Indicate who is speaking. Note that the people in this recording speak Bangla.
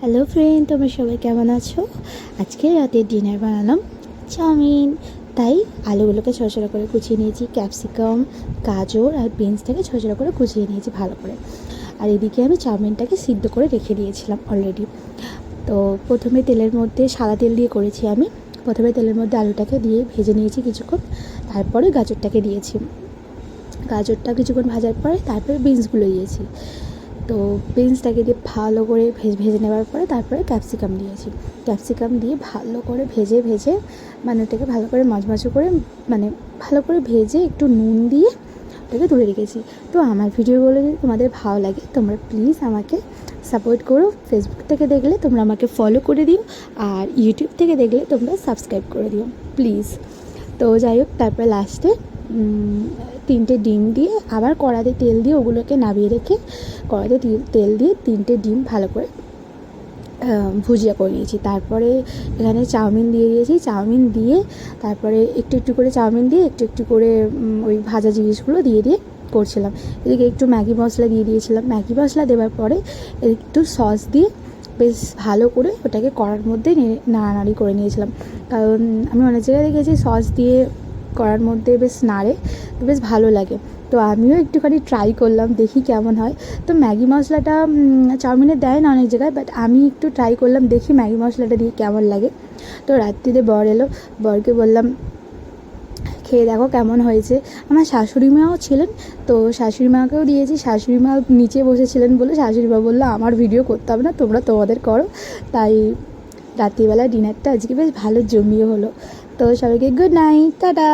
Speaker 1: হ্যালো ফ্রেন্ড, তোমরা সবাই কেমন আছো? আজকে রাতের ডিনার বানালাম চাউমিন। তাই আলুগুলোকে ছোটো ছোটো করে কুচিয়ে নিয়েছি, ক্যাপসিকাম, গাজর আর বিনসটাকে ছোটো ছোটো করে কুচিয়ে নিয়েছি ভালো করে। আর এদিকে আমি চাউমিনটাকে সিদ্ধ করে রেখে দিয়েছিলাম অলরেডি। তো প্রথমে তেলের মধ্যে সাদা তেল দিয়ে করেছি আমি। প্রথমে তেলের মধ্যে আলুটাকে দিয়ে ভেজে নিয়েছি কিছুক্ষণ, তারপরে গাজরটাকে দিয়েছি। গাজরটা কিছুক্ষণ ভাজার পরে তারপরে বিনসগুলো দিয়েছি। তো বিনসটাকে দিয়ে ভালো করে ভেজে নেওয়ার পরে তারপরে ক্যাপসিকাম দিয়েছি। ক্যাপসিকাম দিয়ে ভালো করে ভেজে মানে ওটাকে ভালো করে মচমচে করে মানে ভালো করে ভেজে একটু নুন দিয়ে ওটাকে তুলে রেখেছি। তো আমার ভিডিওগুলো যদি তোমাদের ভালো লাগে তোমরা প্লিজ আমাকে সাপোর্ট করো। ফেসবুক থেকে দেখলে তোমরা আমাকে ফলো করে দিও, আর ইউটিউব থেকে দেখলে তোমরা সাবস্ক্রাইব করে দিও প্লিজ। তো যাই হোক, তারপরে লাস্টে 3টে ডিম দিয়ে আবার কড়াতে তেল দিয়ে ওগুলোকে নামিয়ে রেখে কড়াতে তেল দিয়ে 3টে ডিম ভালো করে ভুজিয়া করে নিয়েছি। তারপরে এখানে চাউমিন দিয়ে দিয়েছি। চাউমিন দিয়ে তারপরে একটু একটু করে চাউমিন দিয়ে একটু একটু করে ওই ভাজা জিনিসগুলো দিয়ে করছিলাম। এদিকে একটু ম্যাগি মশলা দিয়ে দিয়েছিলাম। ম্যাগি মশলা দেওয়ার পরে একটু সস দিয়ে বেশ ভালো করে ওটাকে কড়ার মধ্যে নাড়ানাড়ি করে নিয়েছিলাম। কারণ আমি অনেক জায়গায় দেখেছি সস দিয়ে কড়ার মধ্যে বেশ নাড়ে, তো বেশ ভালো লাগে। তো আমিও একটুখানি ট্রাই করলাম, দেখি কেমন হয়। তো ম্যাগি মশলাটা চাউমিনে দেয় না অনেক জায়গায়, বাট আমি একটু ট্রাই করলাম, দেখি ম্যাগি মশলাটা দিয়ে কেমন লাগে। তো রাত্রিতে বর এলো, বরকে বললাম খেয়ে দেখো কেমন হয়েছে। আমার শাশুড়ি মাও ছিলেন, তো শাশুড়ি মাকেও দিয়েছি। শাশুড়ি মা নিচে বসেছিলেন বলে শাশুড়ি মা বললো আমার ভিডিও করতে হবে না, তোমরা তোমাদের করো। তাই রাত্রিবেলা ডিনারটা আজকে বেশ ভালো জমিয়ে হলো। তো সবাইকে গুড নাইট, টাটা।